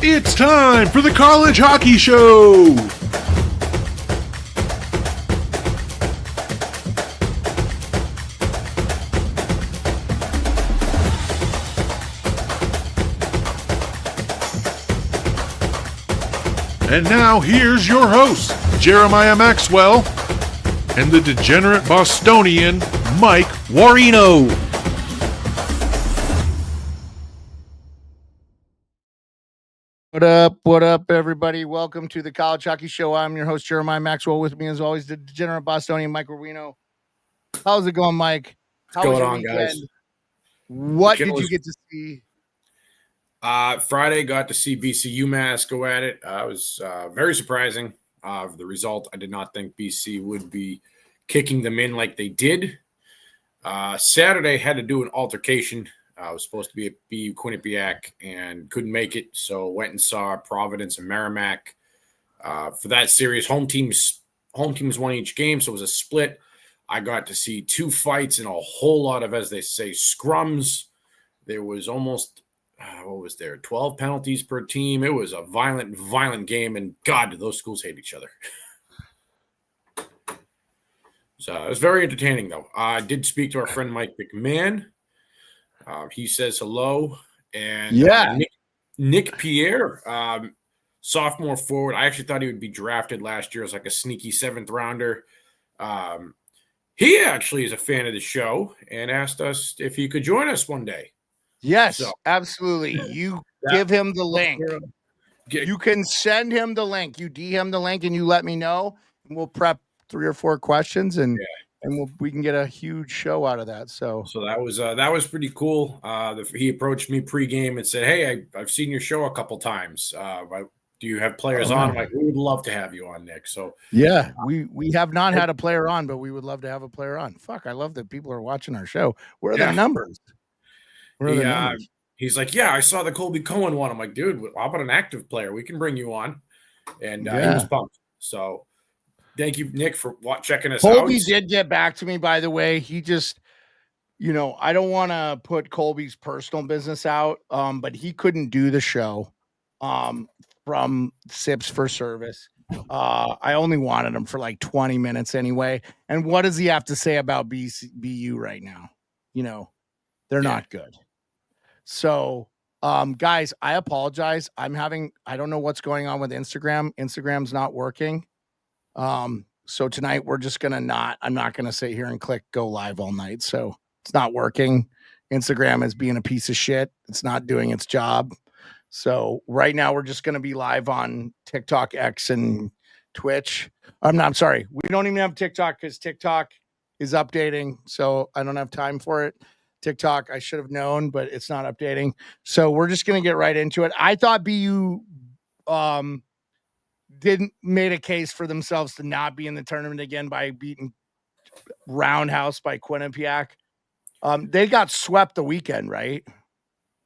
It's time for the College Hockey Show! And now here's your host, Jeremiah Maxwell, and the degenerate Bostonian, Mike Warino. What up, everybody? Welcome to the College Hockey Show. I'm your host, Jeremiah Maxwell. With me, as always, the degenerate Bostonian, Mike Warino. How's it going, Mike? What's going on, guys? What did you get to see? Friday, got to see BC UMass go at it. It was very surprising. The result, I did not think BC would be kicking them in like they did. Saturday, had to do an altercation. I was supposed to be at BU Quinnipiac and couldn't make it, so went and saw Providence and Merrimack. For that series, home teams won each game, so it was a split. I got to see two fights and a whole lot of, as they say, scrums. There was almost 12 penalties per team. It was a violent game, and God, did those schools hate each other. So it was very entertaining, though. I did speak to our friend Mike McMahon. He says hello. And Nick Pierre, sophomore forward. I actually thought he would be drafted last year as like a sneaky seventh rounder. He actually is a fan of the show and asked us if he could join us one day. Yes, absolutely. You give him the link. You can send him the link. You DM the link and you let me know. And we'll prep 3 or 4 questions and we can get a huge show out of that. So that was pretty cool. He approached me pregame and said, "Hey, I've seen your show a couple times. Do you have players on?" I'm like, "We would love to have you on, Nick." So yeah, we have not had a player on, but we would love to have a player on. Fuck, I love that people are watching our show. Where are the numbers? He's like, "Yeah, I saw the Colby Cohen one." I'm like, "Dude, how about an active player? We can bring you on." And he was pumped. So thank you, Nick, for checking us out. Colby did get back to me, by the way. He just, I don't want to put Colby's personal business out, but he couldn't do the show from Sips for Service. I only wanted him for like 20 minutes anyway. And what does he have to say about BU right now? They're not good. So, guys, I apologize. I don't know what's going on with Instagram. Instagram's not working. So tonight we're just I'm not going to sit here and click go live all night. So it's not working. Instagram is being a piece of shit. It's not doing its job. So right now we're just going to be live on TikTok, X, and Twitch. I'm sorry. We don't even have TikTok because TikTok is updating. So I don't have time for it. TikTok, I should have known, but it's not updating. So we're just going to get right into it. I thought BU, didn't made a case for themselves to not be in the tournament again by beating Roundhouse by Quinnipiac. They got swept the weekend, right?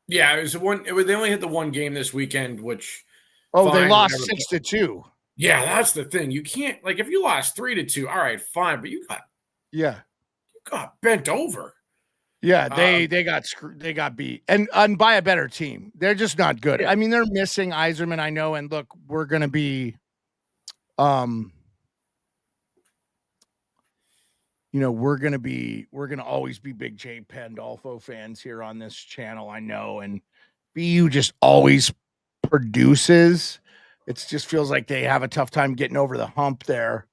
Yeah, they only had the one game this weekend, which they lost 6-2. Yeah, that's the thing. You can't if you lost 3-2, all right, fine, but you got bent over. Yeah, they got beat and by a better team. They're just not good. Yeah. I mean, they're missing Iserman, I know, and look, we're gonna be we're gonna always be big Jay Pandolfo fans here on this channel, I know, and BU just always produces. It just feels like they have a tough time getting over the hump there.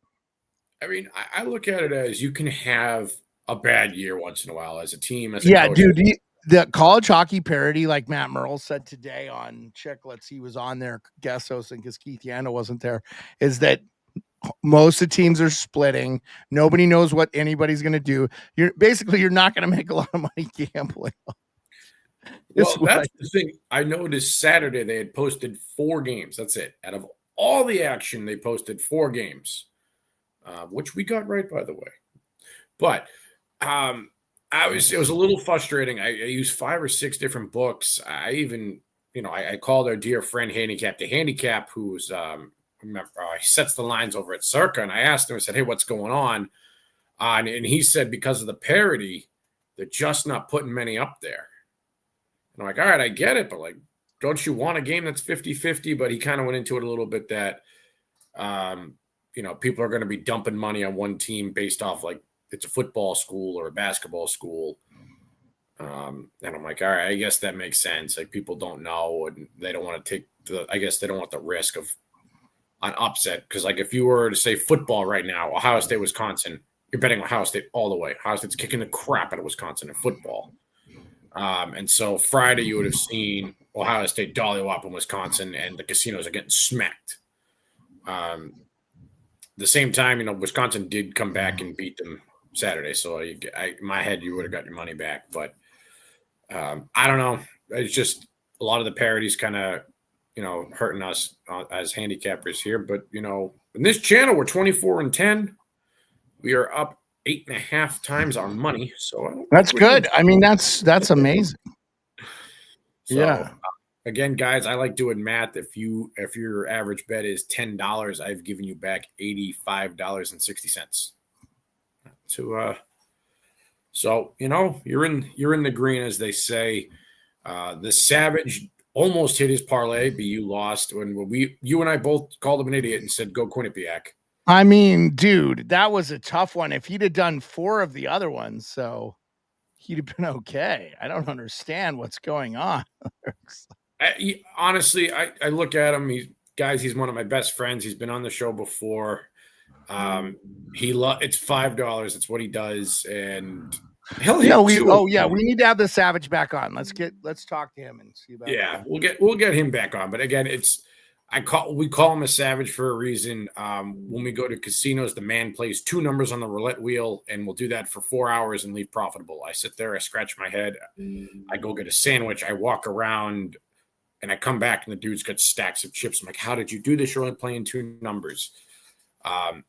I mean, I look at it as you can have a bad year once in a while as a team. Dude, the college hockey parody, like Matt Merle said today on Chicklets, he was on there guest hosting because Keith Yano wasn't there, is that most of the teams are splitting. Nobody knows what anybody's going to do. You're not going to make a lot of money gambling. Well, that's the thing. I noticed Saturday they had posted 4 games. That's it. Out of all the action, they posted 4 games, which we got right, by the way. But it was a little frustrating. I used 5 or 6 different books. I even, I called our dear friend Handicap to Handicap, who's he sets the lines over at Circa, and I asked him, I said, "Hey, what's going on?" And he said because of the parity, they're just not putting many up there. And I'm like, all right, I get it, but don't you want a game that's 50-50? But he kind of went into it a little bit that, people are going to be dumping money on one team based off like it's a football school or a basketball school. And I'm like, all right, I guess that makes sense. Like people don't know and they don't want to take I guess they don't want the risk of an upset. Cause like if you were to say football right now, Ohio State, Wisconsin, you're betting Ohio State all the way. Ohio State's kicking the crap out of Wisconsin in football. And so Friday you would have seen Ohio State dollywop in Wisconsin and the casinos are getting smacked. The same time, Wisconsin did come back and beat them Saturday. So in my head, you would have got your money back. But I don't know. It's just a lot of the parodies kind of, hurting us as handicappers here. But, in this channel, we're 24-10. We are up 8.5 times our money. So that's good. I mean, that's amazing. So, yeah. Again, guys, I like doing math. If your average bet is $10, I've given you back $85.60. So you're in the green, as they say. The Savage almost hit his parlay, but you lost when you and I both called him an idiot and said go Quinnipiac. I mean, dude, that was a tough one. If he'd have done 4 of the other ones, so he'd have been okay. I don't understand what's going on. Honestly, I look at him. He's one of my best friends. He's been on the show before. It's $5. It's what he does, and he'll hit. We need to have the Savage back on. Let's talk to him and see about. Yeah, we'll get him back on. But again, we call him a Savage for a reason. When we go to casinos, the man plays 2 numbers on the roulette wheel, and we'll do that for 4 hours and leave profitable. I sit there, I scratch my head, I go get a sandwich, I walk around. And I come back and the dude's got stacks of chips. I'm like, how did you do this? You're only playing 2 numbers.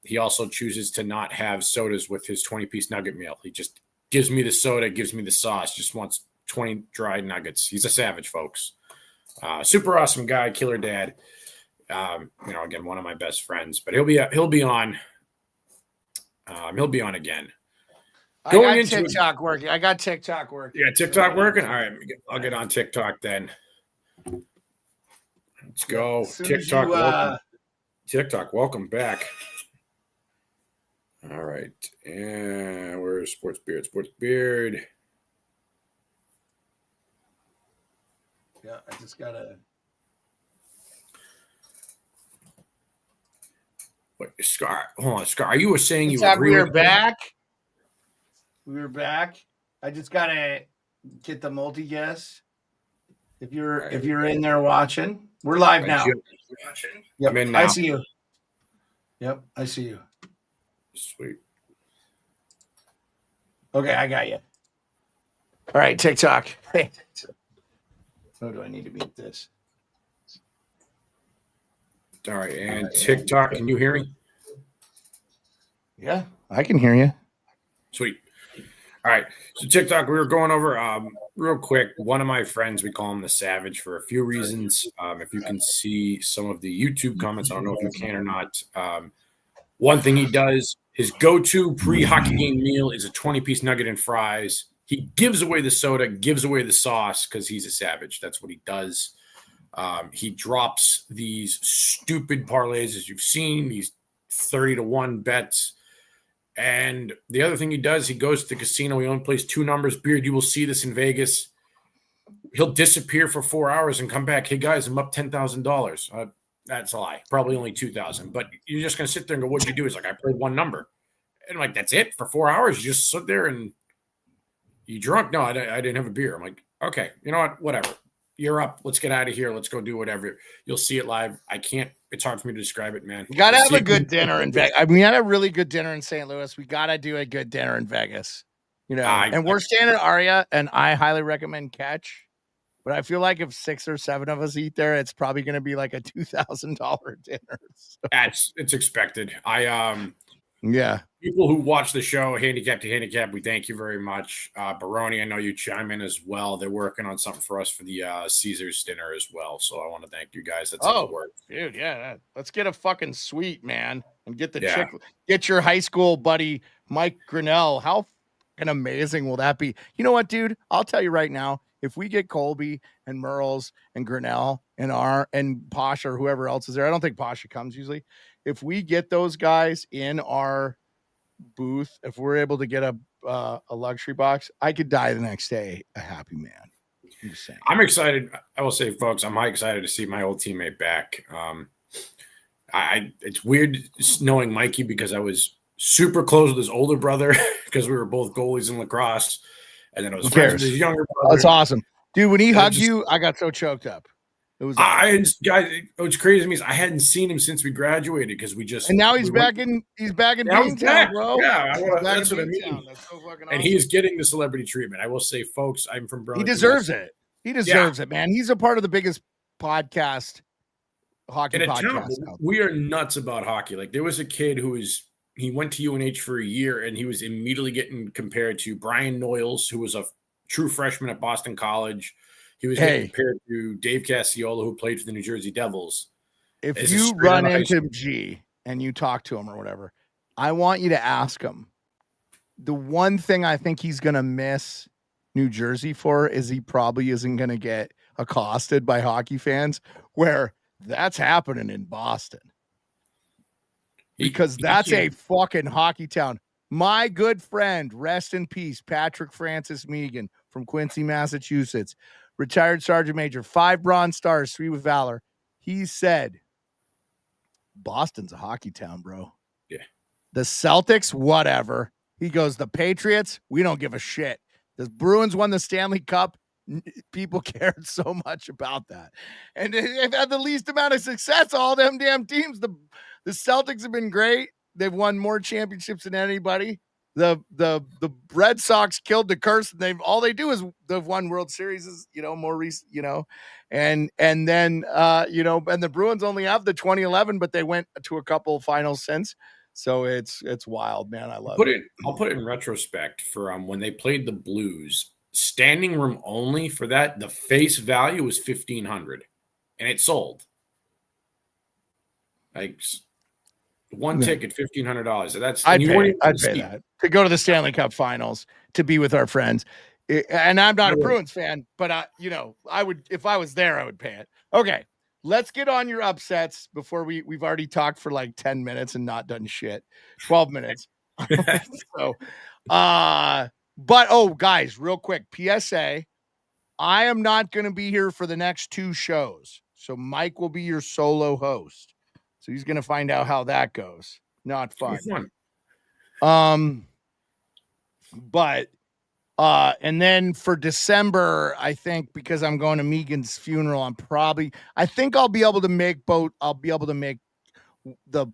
He also chooses to not have sodas with his 20-piece nugget meal. He just gives me the soda, gives me the sauce, just wants 20 dried nuggets. He's a Savage, folks. Super awesome guy, killer dad. Again, one of my best friends. But he'll be on. He'll be on again. I got TikTok working. Yeah, TikTok working? All right, I'll get on TikTok then. Let's go. TikTok. TikTok, welcome back. All right. And where's Sports Beard? Yeah, I just gotta. Wait, Scar. Hold on, Scar. Are you saying you agree? We're back. We're back. I just gotta get the multi-guess. If you're in there watching, we're live now. Yep, I'm in now. I see you. Yep, I see you. Sweet. Okay, I got you. All right, TikTok. Hey. Oh, do I need to mute this? All right, and TikTok, can you hear me? Yeah, I can hear you. Sweet. All right, so TikTok, we were going over real quick. One of my friends, we call him the Savage for a few reasons. If you can see some of the YouTube comments, I don't know if you can or not. One thing he does, his go-to pre-hockey game meal is a 20-piece nugget and fries. He gives away the soda, gives away the sauce because he's a Savage. That's what he does. He drops these stupid parlays, as you've seen, these 30-1 bets. And the other thing he does, he goes to the casino. He only plays 2 numbers. Beard, you will see this in Vegas. He'll disappear for 4 hours and come back. Hey, guys, I'm up $10,000. That's a lie. Probably only 2,000. But you're just going to sit there and go, what'd you do? He's like, I played 1 number. And I'm like, that's it? For 4 hours? You just sit there and you drunk? No, I didn't have a beer. I'm like, okay, you know what? Whatever. You're up. Let's get out of here. Let's go do whatever. You'll see it live. I can't. It's hard for me to describe it, man. We got to have a good dinner in Vegas. I mean, we had a really good dinner in St. Louis. We got to do a good dinner in Vegas. And we're staying at Aria, and I highly recommend Catch. But I feel like if 6 or 7 of us eat there, it's probably going to be like a $2,000 dinner. So. It's expected. Yeah. People who watch the show, Handicap to Handicap, we thank you very much. Baroni, I know you chime in as well. They're working on something for us for the Caesars dinner as well. So I want to thank you guys. That's work. Dude, yeah. Let's get a fucking suite, man. And get the chick, get your high school buddy, Mike Grinnell. How fucking amazing will that be? You know what, dude? I'll tell you right now. If we get Colby and Merles and Grinnell and Pasha or whoever else is there, I don't think Pasha comes usually. If we get those guys in our booth, if we're able to get a luxury box, I could die the next day a happy man. I'm just saying. I'm excited. I will say, folks, I'm excited to see my old teammate back. It's weird knowing Mikey because I was super close with his older brother because we were both goalies in lacrosse, and then I was friends with his younger brother. That's awesome, dude. When he hugged you, I got so choked up. It was awesome. Guys. What's crazy to me is I hadn't seen him since we graduated because and now he's back in Beantown, bro. Yeah, that's what I mean. That's so fucking awesome. And he is getting the celebrity treatment. I will say, folks, I'm from Burlington. He deserves it. He deserves it, man. He's a part of the biggest hockey podcast. We are nuts about hockey. Like there was a kid he went to UNH for a year and he was immediately getting compared to Brian Noyles, who was a true freshman at Boston College. He was getting compared to Dave Cassiola, who played for the New Jersey Devils. If you run into G and you talk to him or whatever, I want you to ask him. The one thing I think he's going to miss New Jersey for is he probably isn't going to get accosted by hockey fans, where that's happening in Boston. Because that's a fucking hockey town. My good friend, rest in peace, Patrick Francis Megan from Quincy, Massachusetts, retired Sergeant Major, 5 Bronze Stars, 3 with Valor. He said, Boston's a hockey town, bro. Yeah. The Celtics, whatever. He goes, the Patriots, we don't give a shit. The Bruins won the Stanley Cup. People cared so much about that. And they've had the least amount of success, all them damn teams. The Celtics have been great. They've won more championships than anybody. The Red Sox killed the curse, and all they do is they've won World Series, more recent, and then and the Bruins only have the 2011, but they went to a couple of finals since. So it's wild, man. I love it. I'll put it in retrospect for when they played the Blues, standing room only for that. The face value was $1,500, and it sold. Like one ticket, $1,500. So that's I'd pay that to go to the Stanley Cup Finals to be with our friends. And I'm not a Bruins fan, but I would, if I was there, I would pay it. Okay. Let's get on your upsets before we've already talked for like 10 minutes and not done shit. 12 minutes. Guys, real quick, PSA, I am not going to be here for the next 2 shows. So Mike will be your solo host. So he's going to find out how that goes. Not fun. And then for December, I think because I'm going to Megan's funeral, I think I'll be able to make both. I'll be able to make the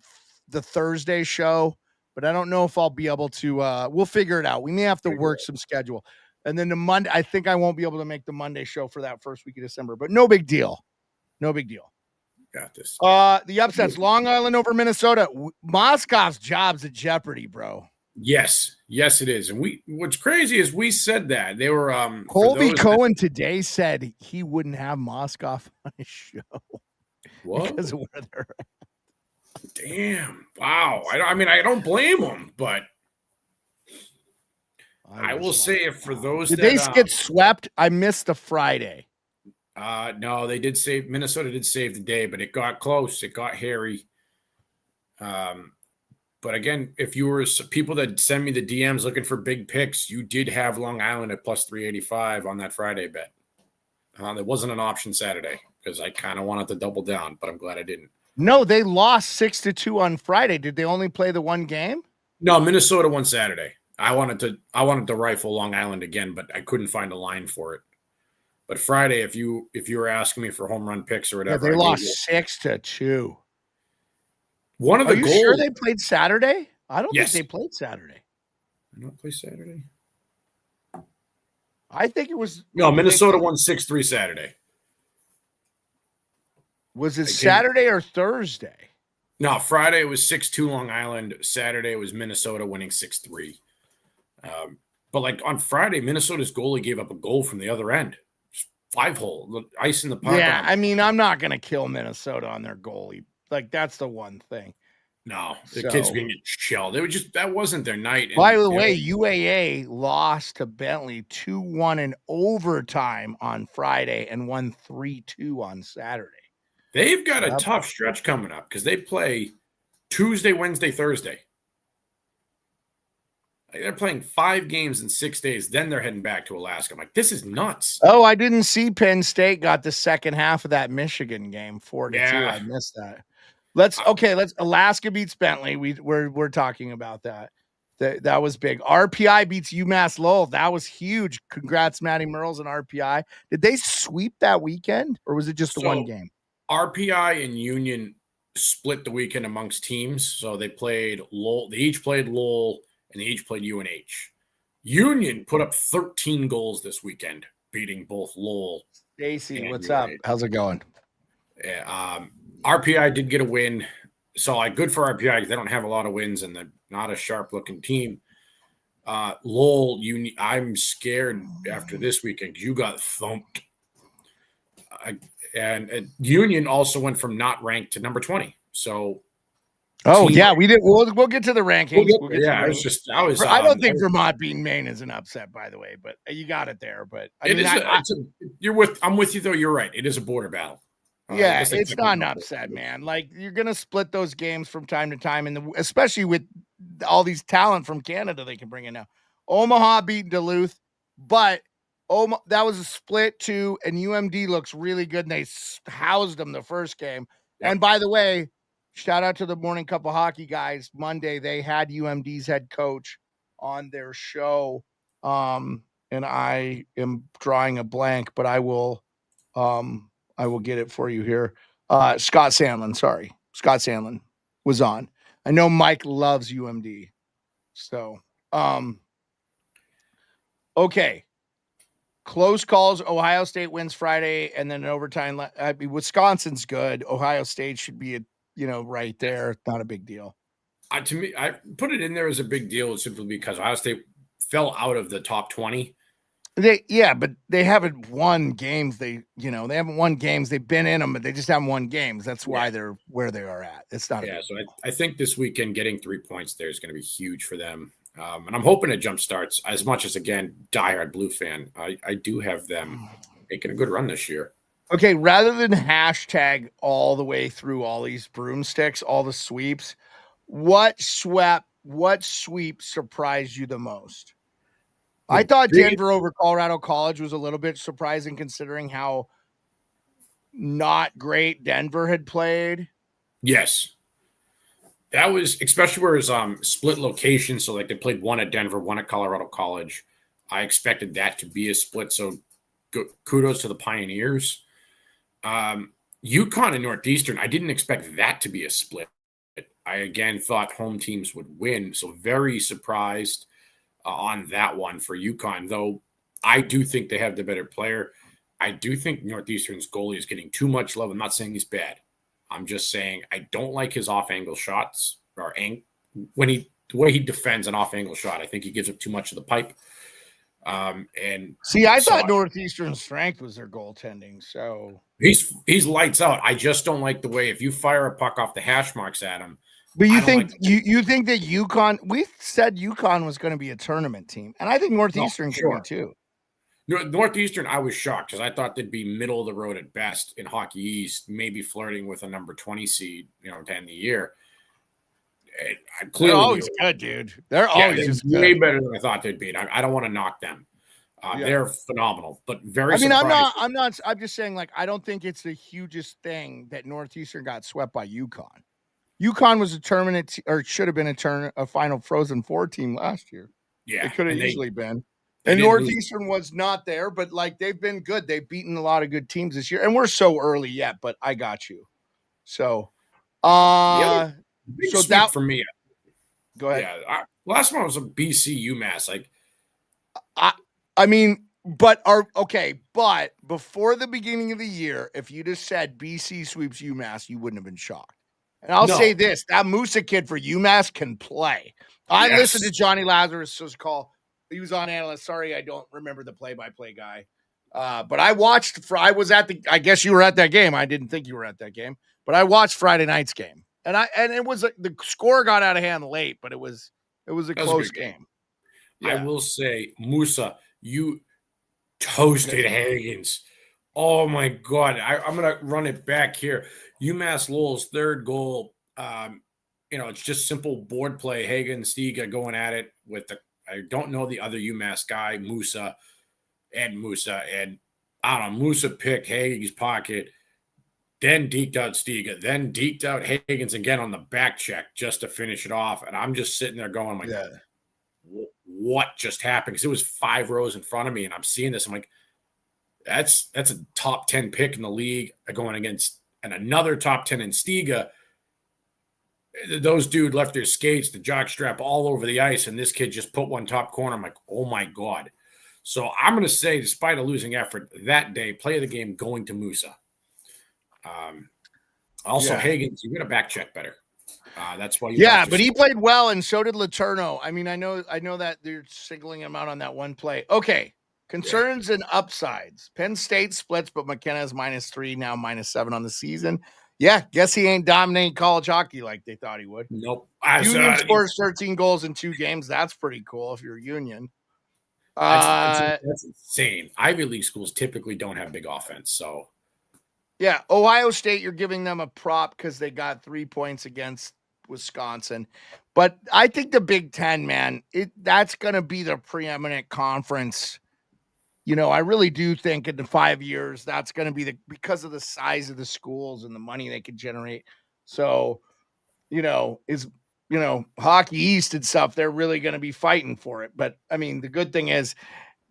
Thursday show, but I don't know if I'll be able to, we'll figure it out. We may have to work some schedule. And then the Monday, I think I won't be able to make the Monday show for that first week of December, but no big deal. No big deal. Got this. The upsets, Long Island over Minnesota. Moscow's job's at jeopardy, bro. Yes, it is. And what's crazy is we said that they were Colby Cohen today said he wouldn't have Moscow on his show. What? Because of where they're at. Damn. Wow. I don't blame them, but I will say if for those did they get swept? I missed the Friday. No, they did save. Minnesota did save the day, but it got close. It got hairy. But again, if you were people that send me the DMs looking for big picks, you did have Long Island at plus 385 on that Friday bet. There wasn't an option Saturday because I kind of wanted to double down, but I'm glad I didn't. No, they lost 6-2 on Friday. Did they only play the one game? No, Minnesota won Saturday. I wanted to rifle Long Island again, but I couldn't find a line for it. But Friday, if you were asking me for home run picks or whatever, they lost 6-2. One of the goals. Sure they played Saturday? I don't think they played Saturday. I don't play Saturday. I think it was. No, Minnesota won 6-3 Saturday. Was it Saturday or Thursday? No, Friday it was 6-2 Long Island. Saturday it was Minnesota winning 6-3. But like on Friday, Minnesota's goalie gave up a goal from the other end. 5-hole, ice in the puck. Yeah, I'm not going to kill Minnesota on their goalie. Like, that's the one thing. No, the kids So- being shelled. They were just that wasn't their night. By And, the you way, know, UAA lost to Bentley 2-1 in overtime on Friday and won 3-2 on Saturday. they've got a Yep. tough stretch coming up because they play Tuesday, Wednesday, Thursday. Like, they're playing 5 games in 6 days. Then they're heading back to Alaska. I'm like, this is nuts. Oh, I didn't see Penn State got the second half of that Michigan game 4-2. Yeah. I missed that. Let's Alaska beats Bentley. We're talking about that. That was big. RPI beats UMass Lowell. That was huge. Congrats, Matty Merles and RPI. Did they sweep that weekend, or was it just the one game? RPI and Union split the weekend amongst teams. So they played Lowell. They each played Lowell, and they each played UNH. Union put up 13 goals this weekend, beating both Lowell. Stacy, what's UNH. up? How's it going? Yeah, RPI did get a win. So good for RPI because they don't have a lot of wins and they're not a sharp-looking team. Lowell, I'm scared after this weekend because you got thumped. And Union also went from not ranked to number 20. So, we did. We'll get to the rankings. We'll get to the I was rankings. just, I was. I don't think Vermont beating Maine is an upset, by the way, but you got it there. But I'm with you though. You're right. It is a border battle. Yeah, it's not an upset, man. Like you're gonna split those games from time to time, and especially with all these talent from Canada they can bring in now. Omaha beat Duluth, but that was a split too, and UMD looks really good, and they housed them the first game. Yep. And by the way, shout out to the Morning Cup of Hockey guys. Monday they had UMD's head coach on their show, and I am drawing a blank, but I will get it for you here. Scott Sandlin, Scott Sandlin was on. I know Mike loves UMD. So, okay. Close calls. Ohio State wins Friday, and then in overtime. Wisconsin's good. Ohio State should be right there. Not a big deal. To me, I put it in there as a big deal simply because Ohio State fell out of the top 20. But they haven't won games. They haven't won games. They've been in them, but they just haven't won games. That's why they're where they are at. It's not. Yeah. So I think this weekend getting 3 points there is going to be huge for them. And I'm hoping it jump starts as much as, again, diehard Blue fan. I do have them making a good run this year. Okay. Rather than hashtag all the way through all these broomsticks, all the sweeps, what sweep surprised you the most? I thought Denver over Colorado College was a little bit surprising considering how not great Denver had played. Yes. That was, especially where it was split location. So like they played one at Denver, one at Colorado College. I expected that to be a split. So kudos to the Pioneers. UConn and Northeastern, I didn't expect that to be a split. I again thought home teams would win. So very surprised on that one for UConn, though I do think they have the better player. I do think Northeastern's goalie is getting too much love. I'm not saying he's bad. I'm just saying I don't like his off-angle shots or the way he defends an off-angle shot. I think he gives up too much of the pipe. I thought Northeastern's strength was their goaltending. So he's lights out. I just don't like the way if you fire a puck off the hash marks at him. But you think that UConn? We said UConn was going to be a tournament team, and I think Northeastern could be too. Northeastern, I was shocked because I thought they'd be middle of the road at best in Hockey East, maybe flirting with a number 20 seed, to end the year. They're always good, dude. They're always just way good. better than I thought they'd be. I don't want to knock them. They're phenomenal, but very. I'm not. I'm just saying, I don't think it's the hugest thing that Northeastern got swept by UConn. UConn was a tournament, or should have been a Final Frozen Four team last year. Yeah, it could have easily been. And Northeastern was not there, but they've been good. They've beaten a lot of good teams this year, and we're so early yet. But I got you. So, that for me. Go ahead. Yeah, last one was a BC UMass. But before the beginning of the year, if you just said BC sweeps UMass, you wouldn't have been shocked. And I'll say this: that Musa kid for UMass can play. I listened to Johnny Lazarus's call. He was on analyst. Sorry, I don't remember the play-by-play guy. But I watched. I was at I guess you were at that game. I didn't think you were at that game, but I watched Friday night's game, And it was the score got out of hand late, but it was a close game. Yeah. I will say, Musa, you toasted Higgins. Oh my God. I'm gonna run it back here. UMass Lowell's third goal. It's just simple board play. Hagen, Stiga going at it with I don't know the other UMass guy, Musa, and I don't know, Musa picked Hagen's pocket, then deked out Stiga, then deked out Higgins again on the back check just to finish it off. And I'm just sitting there going like, what just happened? Because it was 5 rows in front of me, and I'm seeing this. I'm like, that's a top 10 pick in the league going against another top 10 in Stiga. Those dude left their skates, the jock strap all over the ice, and this kid just put one top corner. I'm like, oh my God. So I'm going to say, despite a losing effort that day, play of the game going to Musa. Higgins, you got to back check better. That's why. But he played well, and so did Letourneau. I mean, I know that they're singling him out on that one play. Okay, concerns and upsides. Penn State splits, but McKenna is -3 now, -7 on the season. Yeah, guess he ain't dominating college hockey like they thought he would. Nope. Union scores 13 goals in 2 games. That's pretty cool if you're Union. That's insane. Ivy League schools typically don't have big offense, so. Yeah, Ohio State, you're giving them a prop because they got 3 points against Wisconsin. But I think the Big Ten, man, that's going to be the preeminent conference. I really do think in the 5 years, that's going to be because of the size of the schools and the money they could generate. So, Hockey East and stuff, they're really going to be fighting for it. But I mean, the good thing is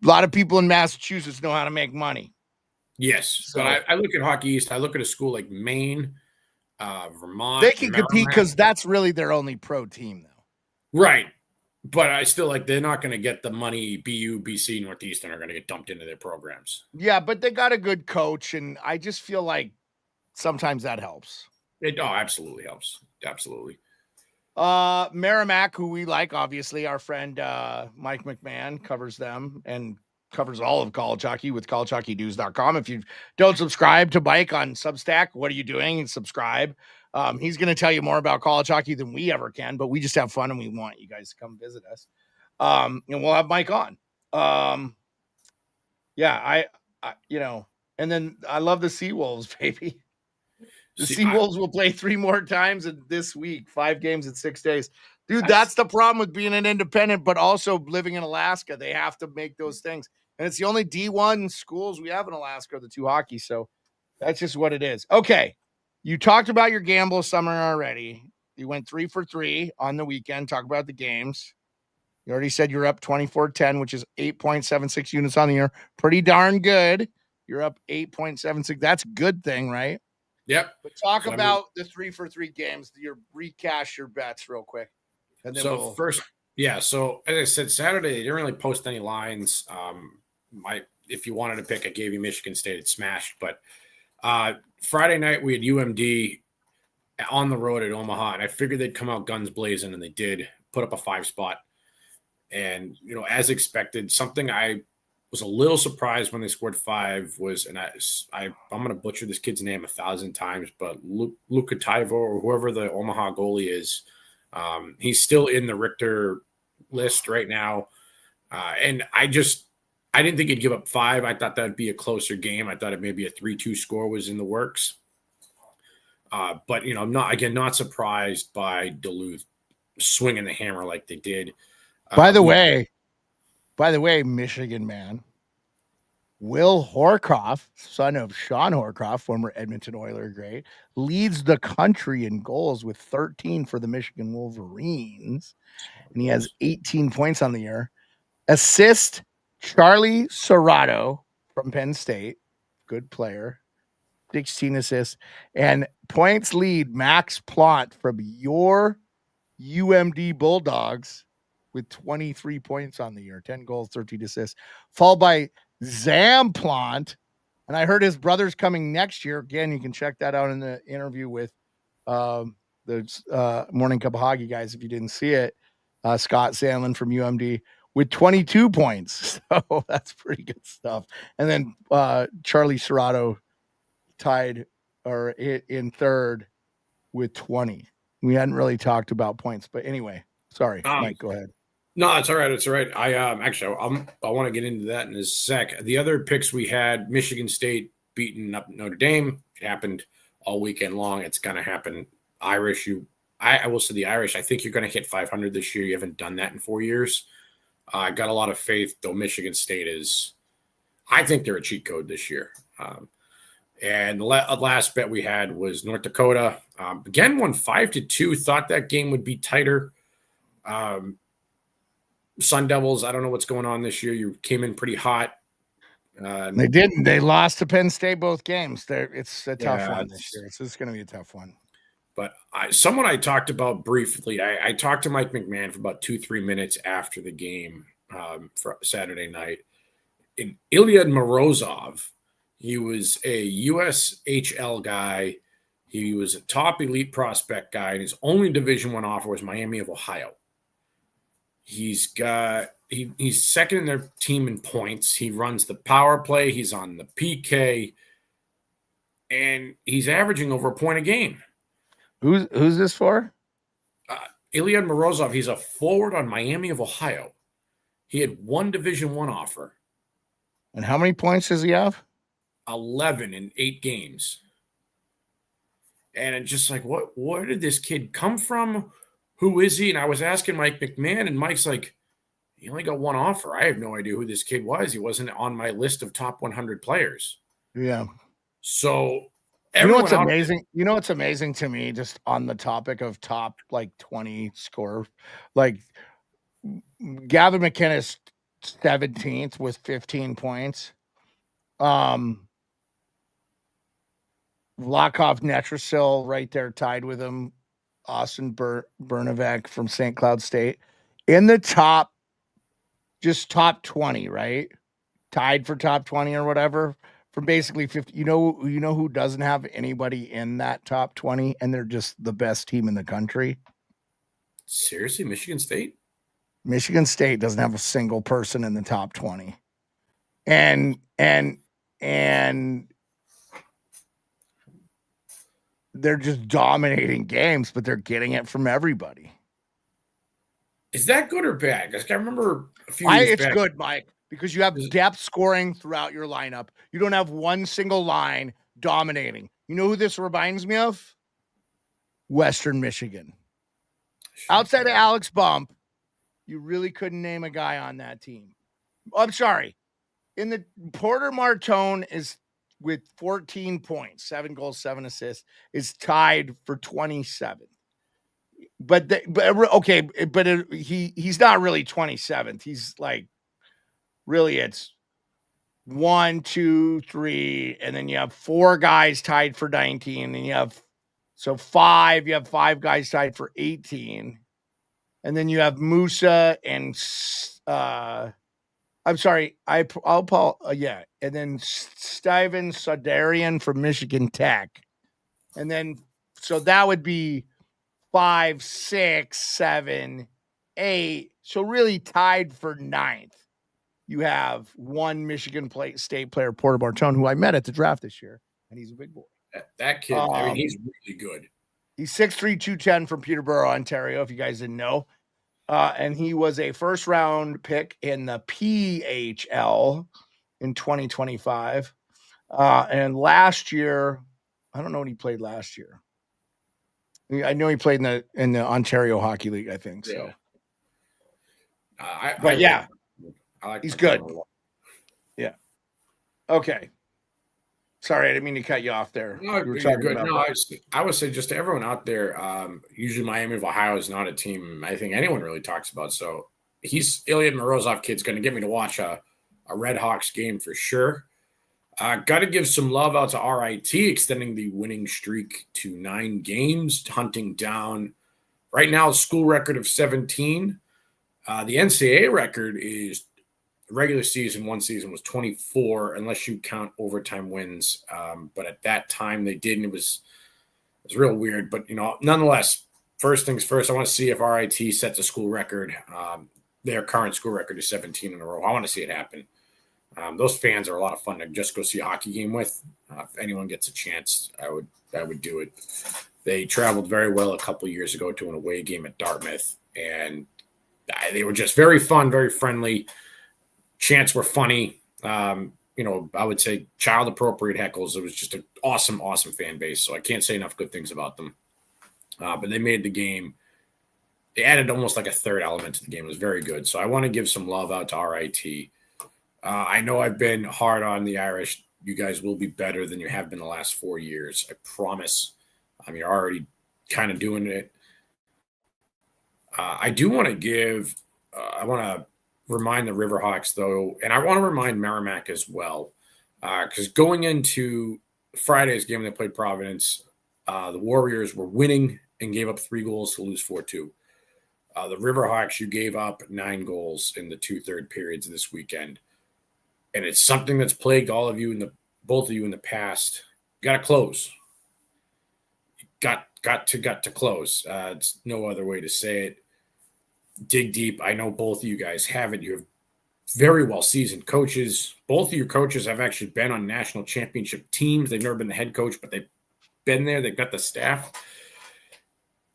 a lot of people in Massachusetts know how to make money. Yes. So I look at Hockey East. I look at a school like Maine, Vermont. They can compete because that's really their only pro team, though. Right. But I still they're not going to get the money BU, BC, Northeastern are going to get dumped into their programs. Yeah, but they got a good coach, and I just feel like sometimes that helps. It absolutely helps. Absolutely. Merrimack, who we like, obviously, our friend Mike McMahon covers them and covers all of college hockey with collegehockeynews.com. If you don't subscribe to Mike on Substack, what are you doing? Subscribe. He's going to tell you more about college hockey than we ever can, but we just have fun and we want you guys to come visit us. And we'll have Mike on. And then I love the Seawolves, baby. The Seawolves will play 3 more times this week, 5 games in 6 days. Dude, that's the problem with being an independent, but also living in Alaska. They have to make those things. And it's the only D1 schools we have in Alaska, the 2 hockey. So that's just what it is. Okay. You talked about your gamble summer already. You went 3 for 3 on the weekend. Talk about the games. You already said you're up 24-10, which is 8.76 units on the year. Pretty darn good. You're up 8.76. That's a good thing, right? Yep. But talk about the 3 for 3 games. Recash your bets real quick. And then so as I said, Saturday, they didn't really post any lines. If you wanted to pick, I gave you Michigan State. It smashed. But Friday night, we had UMD on the road at Omaha, and I figured they'd come out guns blazing, and they did put up a 5 spot. And, as expected, something I was a little surprised when they scored 5 was, and I'm going to butcher this kid's name 1,000 times, but Luka Taivo or whoever the Omaha goalie is, he's still in the Richter list right now. And I didn't think he'd give up 5. I thought that'd be a closer game. I thought it maybe a 3-2 score was in the works. But I'm not surprised by Duluth swinging the hammer like they did. By the way, Michigan man, Will Horkoff, son of Sean Horkoff, former Edmonton Oiler great, leads the country in goals with 13 for the Michigan Wolverines, and he has 18 points on the year. Assist Charlie Serrato from Penn State, good player, 16 assists, and points lead Max Plant from your UMD Bulldogs with 23 points on the year, 10 goals, 13 assists, followed by Zam Plant. And I heard his brother's coming next year. Again, you can check that out in the interview with the Morning Cup of Hockey guys if you didn't see it. Scott Sandlin from UMD with 22 points. So that's pretty good stuff. And then Charlie Serrato tied or in third with 20. We hadn't really talked about points, but anyway, sorry, Mike, go ahead. No, it's all right. It's all right. I want to get into that in a sec. The other picks we had: Michigan State beating up Notre Dame. It happened all weekend long. It's going to happen. Irish, I will say the Irish. I think you're going to hit 500 this year. You haven't done that in 4 years. I got a lot of faith, though. Michigan State is. I think they're a cheat code this year. And the last bet we had was North Dakota. Again, won 5-2. Thought that game would be tighter. Sun Devils, I don't know what's going on this year. You came in pretty hot. They didn't. They lost to Penn State both games. It's a tough one this year. It's going to be a tough one. But someone I talked about briefly, I talked to Mike McMahon for about 2-3 minutes after the game for Saturday night. And Ilya Morozov, he was a USHL guy. He was a top elite prospect guy, and his only Division I offer was Miami of Ohio. He's second in their team in points. He runs the power play. He's on the PK, and he's averaging over a point a game. Who's this for? Ilya Morozov. He's a forward on Miami of Ohio. He had one Division I offer. And how many points does he have? 11 in 8 games. And it's just like, where did this kid come from? Who is he? And I was asking Mike McMahon, and Mike's like, he only got one offer. I have no idea who this kid was. He wasn't on my list of top 100 players. Yeah. So you know what's amazing? You know what's amazing to me, just on the topic of top 20 score, Gavin McInnes 17th with 15 points. Vlatko Netrasil right there tied with him. Austin Bernavec from St. Cloud State in the top 20, right? Tied for top 20 or whatever from basically 50. You know who doesn't have anybody in that top 20 and they're just the best team in the country? Seriously, Michigan State? Michigan State doesn't have a single person in the top 20. And they're just dominating games, but they're getting it from everybody. Is that good or bad? Because I remember a few years it's back. Good, Mike, because you have depth scoring throughout your lineup. You don't have one single line dominating. You know who this reminds me of? Western Michigan. Outside of Alex Bump, you really couldn't name a guy on that team. I'm sorry. In the Porter Martone is with 14 points, 7 goals, 7 assists, is tied for 27th. He's not really 27th. He's really it's 1, 2, 3, and then you have 4 guys tied for 19, and you have 5 guys tied for 18, and then you have Musa and and then Steven Sodarian from Michigan Tech. And then, so that would be 5, 6, 7, 8. So really tied for 9th. You have one Michigan State player, Porter Martone, who I met at the draft this year, and he's a big boy. That kid, he's really good. He's 6'3", 210 from Peterborough, Ontario, if you guys didn't know. And he was a first-round pick in the PHL in 2025. And last year, I don't know what he played last year. I know he played in the Ontario Hockey League, I think. So, I like he's good. Yeah. Okay. Sorry, I didn't mean to cut you off there. No, you're good. No, I would say just to everyone out there, usually Miami of Ohio is not a team I think anyone really talks about. So Ilya Morozov kid's going to get me to watch a Red Hawks game for sure. Got to give some love out to RIT, extending the winning streak to 9 games, hunting down right now a school record of 17. The NCAA record is regular season, one season was 24, unless you count overtime wins. But at that time they did, and it was real weird. But nonetheless, first things first, I want to see if RIT sets a school record. Their current school record is 17 in a row. I want to see it happen. Those fans are a lot of fun to just go see a hockey game with. If anyone gets a chance, I would do it. They traveled very well a couple years ago to an away game at Dartmouth, and they were just very fun, very friendly. Chants were funny. I would say child appropriate heckles. It was just an awesome, awesome fan base. So I can't say enough good things about them. But they made the game. They added almost like a third element to the game. It was very good. So I want to give some love out to RIT. I know I've been hard on the Irish. You guys will be better than you have been the last 4 years. I promise. You're already kind of doing it. I do want to I want to remind the Riverhawks, though, and I want to remind Merrimack as well, because going into Friday's game when they played Providence, the Warriors were winning and gave up 3 goals to lose 4-2. The Riverhawks, you gave up 9 goals in the 2 third periods this weekend. And it's something that's plagued both of you in the past. You got to close. Got to close. It's no other way to say it. Dig deep. I know both of you guys have it. You have very well seasoned coaches. Both of your coaches have actually been on national championship teams. They've never been the head coach, but they've been there. They've got the staff.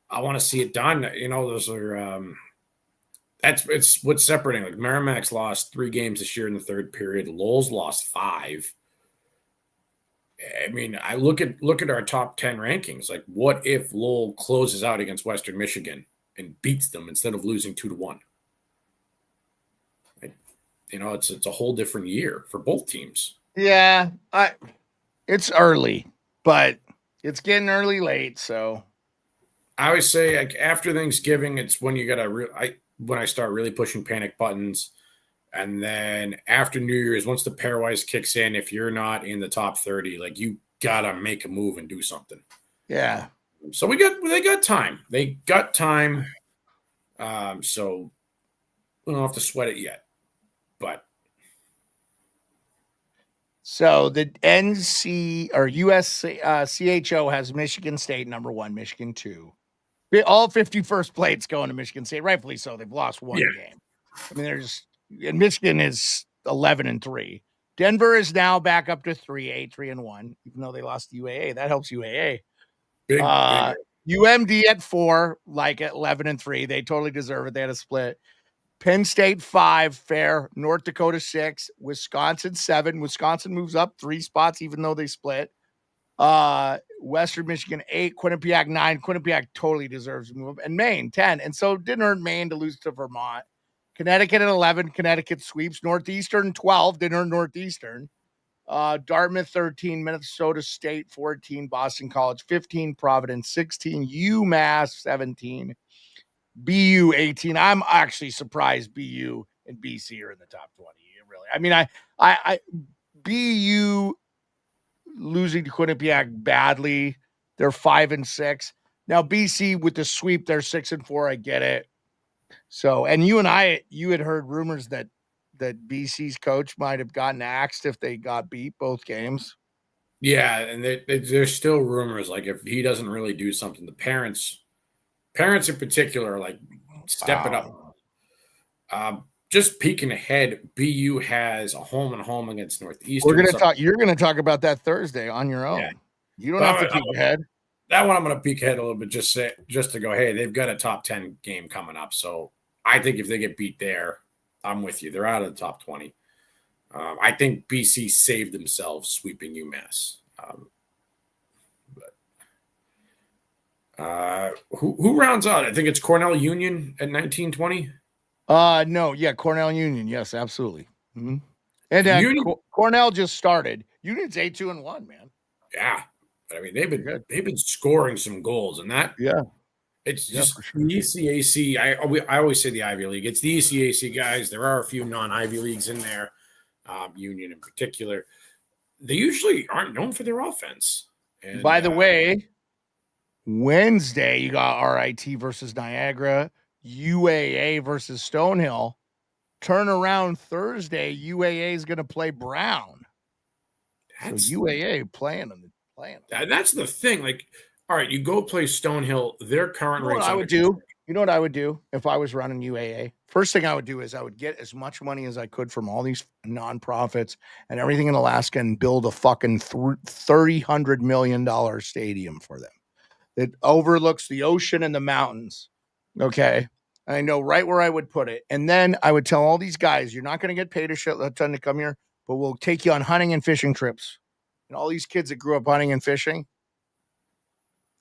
I want to see it done. Those are it's what's separating. Like Merrimack's lost 3 games this year in the third period. Lowell's lost 5. I look at our top 10 rankings. Like, what if Lowell closes out against Western Michigan and beats them instead of losing 2-1? It's a whole different year for both teams. Yeah, it's early, but it's getting early late. So I always say, like, after Thanksgiving, it's when you when I start really pushing panic buttons. And then after New Year's, once the pairwise kicks in, if you're not in the top 30, like, you gotta make a move and do something. Yeah. So they got time. They got time. So we don't have to sweat it yet. But so the NC or CHO has Michigan State number 1, Michigan 2. All 51st plates going to Michigan State, rightfully so. They've lost 1 game. And Michigan is 11-3. Denver is now back up to 3-1, even though they lost to UAA. That helps UAA. Big. UMD at 4, like at 11-3. They totally deserve it. They had a split. Penn State 5, fair. North Dakota 6. Wisconsin 7. Wisconsin moves up 3 spots, even though they split. Western Michigan 8. Quinnipiac 9. Quinnipiac totally deserves to move up. And Maine 10. And so it didn't hurt Maine to lose to Vermont. Connecticut at 11. Connecticut sweeps. Northeastern 12. Didn't hurt Northeastern. Dartmouth 13. Minnesota State 14. Boston College 15. Providence 16. UMass 17. BU 18. I'm actually surprised BU and BC are in the top 20. Really. I BU losing to Quinnipiac badly. They're 5-6. Now BC with the sweep, they're 6-4. I get it. So, and you had heard rumors that BC's coach might have gotten axed if they got beat both games. Yeah, and there's still rumors, like, if he doesn't really do something, the parents in particular, like, step it up. Just peeking ahead, BU has a home and home against Northeastern. You're gonna talk about that Thursday on your own. Yeah. You don't have to peek ahead. That one I'm going to peek ahead a little bit, just to go, hey, they've got a top 10 game coming up. So I think if they get beat there, I'm with you. They're out of the top 20. I think BC saved themselves sweeping UMass. Who rounds out? I think it's Cornell Union at 19-20. No, yeah, Cornell Union. Yes, absolutely. Mm-hmm. And Cornell just started. Union's 8-2-1, man. Yeah. They've been scoring some goals, and that it's just the ECAC. I always say the Ivy League. It's the ECAC guys. There are a few non-Ivy Leagues in there, Union in particular. They usually aren't known for their offense. And, by the way, Wednesday you got RIT versus Niagara, UAA versus Stonehill. Turnaround Thursday, UAA is going to play Brown. So UAA playing them. That's the thing. Like, all right, you go play Stonehill. Their current rates. You know what I would do if I was running UAA? First thing I would do is I would get as much money as I could from all these nonprofits and everything in Alaska and build a fucking $300 million stadium for them. that overlooks the ocean and the mountains. Okay. I know right where I would put it. And then I would tell all these guys, you're not going to get paid a shit ton to come here, but we'll take you on hunting and fishing trips. And all these kids that grew up hunting and fishing,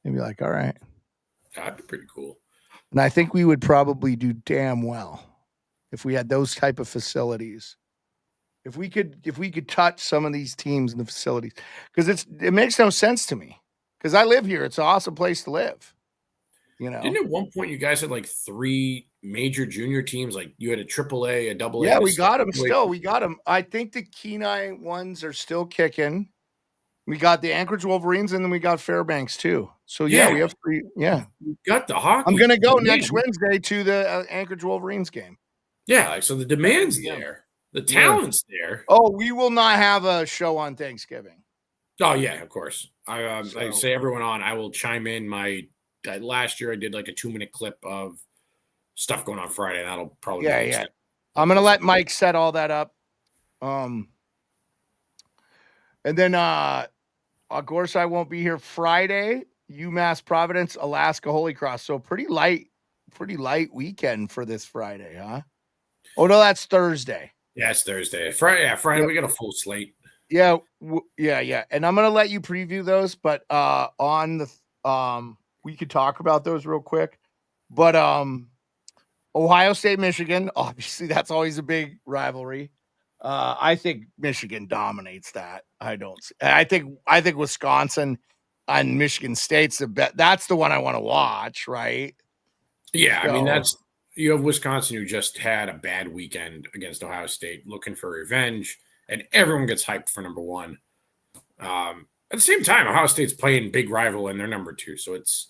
they'd be like, all right. That'd be pretty cool. And I think we would probably do damn well if we had those type of facilities. If we could touch some of these teams in the facilities, because it makes no sense to me. Because I live here. It's an awesome place to live. Didn't at one point you guys had like 3 major junior teams? Like you had a AAA, a AA. Yeah, we got them still. We got them. I think the Kenai ones are still kicking. We got the Anchorage Wolverines, and then we got Fairbanks too. So yeah, we have 3. Yeah, we got the hockey. I'm gonna go next Wednesday to the Anchorage Wolverines game. Yeah, like so the demand's there, the talent's there. Oh, we will not have a show on Thanksgiving. Oh yeah, of course. I say everyone on. I will chime in. Last year I did like a 2-minute clip of stuff going on Friday. That'll probably yeah. I'm gonna let Mike set all that up. And then of course I won't be here Friday. UMass Providence, Alaska Holy Cross. So pretty light weekend for this Friday, huh? Oh no, that's Thursday. Yeah, it's Thursday. Friday we got a full slate. Yeah. And I'm gonna let you preview those, but on the we could talk about those real quick. But Ohio State, Michigan, obviously that's always a big rivalry. I think Michigan dominates that. I think Wisconsin and Michigan State's the best. That's the one I want to watch, right? Yeah, I mean you have Wisconsin who just had a bad weekend against Ohio State, looking for revenge, and everyone gets hyped for number 1. At the same time, Ohio State's playing big rival and they're number 2. So it's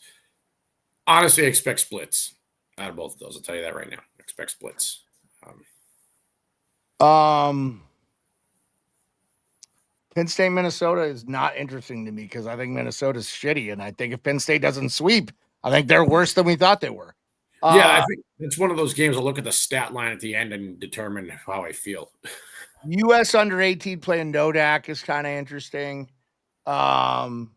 honestly, I expect splits out of both of those. I'll tell you that right now. I expect splits. Penn State, Minnesota is not interesting to me because I think Minnesota's shitty. And I think if Penn State doesn't sweep, I think they're worse than we thought they were. I think it's one of those games I'll look at the stat line at the end and determine how I feel. U.S. under 18 playing Nodak is kind of interesting. One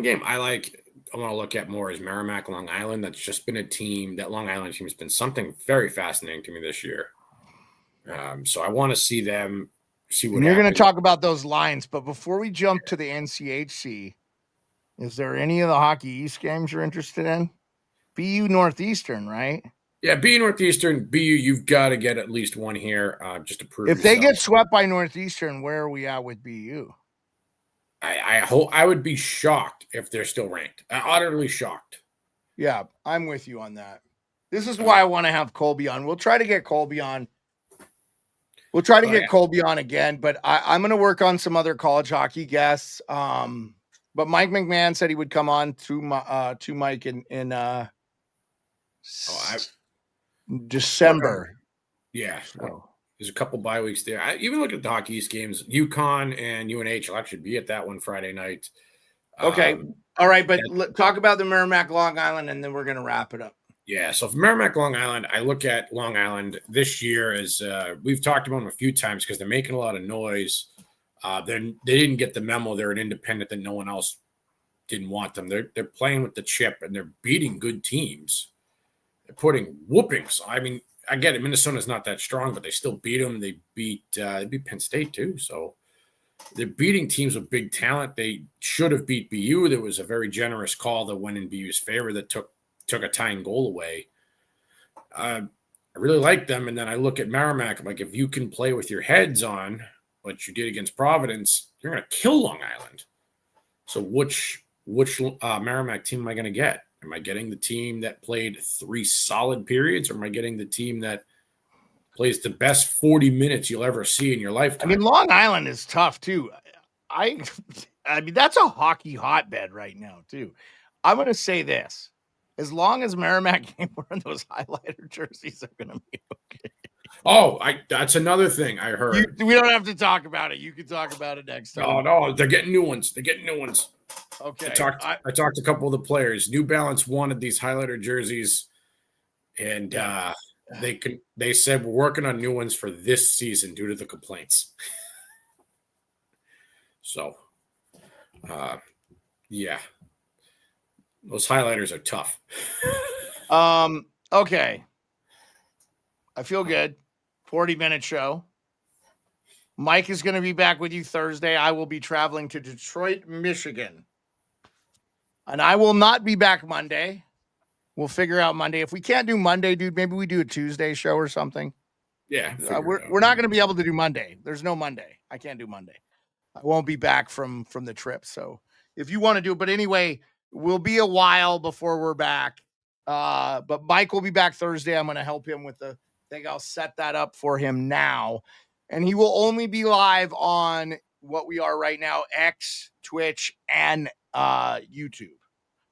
game I want to look at more is Merrimack Long Island. That's just been a team. That Long Island team has been something very fascinating to me this year. So I want to see them. See what you're going to talk about those lines, but before we jump to the NCHC, is there any of the Hockey East games you're interested in? BU Northeastern, right? Yeah, BU Northeastern. BU, you've got to get at least one here just to prove. If they get swept by Northeastern, where are we at with BU? I would be shocked if they're still ranked. Utterly shocked. Yeah, I'm with you on that. This is why I want to have Colby on. We'll try to get Colby on. We'll try to get Colby on again, but I'm going to work on some other college hockey guests. But Mike McMahon said he would come on to Mike in December. Yeah. So. There's a couple bye weeks there. I even look at the Hockey East games. UConn and UNH will actually be at that one Friday night. Okay. All right. But talk about the Merrimack Long Island, and then we're going to wrap it up. Yeah. So for Merrimack Long Island, I look at Long Island this year as we've talked about them a few times because they're making a lot of noise. They didn't get the memo. They're an independent that no one else didn't want them. They're playing with the chip, and they're beating good teams. They're putting whoopings. I mean, I get it. Minnesota's not that strong, but they still beat them. They beat Penn State too. So they're beating teams with big talent. They should have beat BU. There was a very generous call that went in BU's favor that took a tying goal away. I really like them. And then I look at Merrimack. I'm like, if you can play with your heads on what you did against Providence, you're going to kill Long Island. So which Merrimack team am I going to get? Am I getting the team that played 3 solid periods, or am I getting the team that plays the best 40 minutes you'll ever see in your lifetime? I mean, Long Island is tough too. I mean, that's a hockey hotbed right now too. I'm going to say this: as long as Merrimack ain't wearing those highlighter jerseys, they're going to be okay. Oh, that's another thing I heard. We don't have to talk about it. You can talk about it next time. No, they're getting new ones. Okay. I talked to a couple of the players. New Balance wanted these highlighter jerseys, and They said we're working on new ones for this season due to the complaints. So, yeah, those highlighters are tough. Okay. I feel good. 40-minute show. Mike is going to be back with you Thursday. I will be traveling to Detroit, Michigan. And I will not be back Monday. We'll figure out Monday. If we can't do Monday, dude, maybe we do a Tuesday show or something. Yeah. We're not going to be able to do Monday. There's no Monday. I can't do Monday. I won't be back from the trip. So if you want to do it, but anyway, we'll be a while before we're back. But Mike will be back Thursday. I'm going to help him with the thing. I'll set that up for him now. And he will only be live on what we are right now, X, Twitch, and YouTube.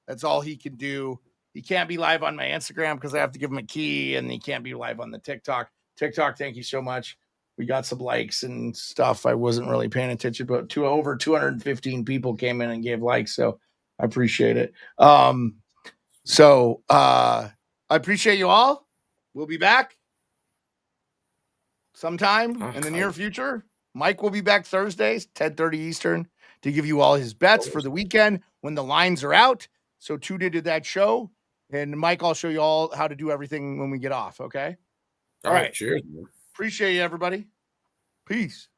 That's all he can do. He can't be live on my Instagram because I have to give him a key, and he can't be live on the TikTok. TikTok, thank you so much. We got some likes and stuff. I wasn't really paying attention, but over 215 people came in and gave likes, so I appreciate it. I appreciate you all. We'll be back sometime in the near future. Mike will be back Thursdays, 10:30 Eastern, to give you all his bets for the weekend when the lines are out. So tune into that show. And Mike, I'll show you all how to do everything when we get off. Okay. All right. Cheers. Appreciate you, everybody. Peace.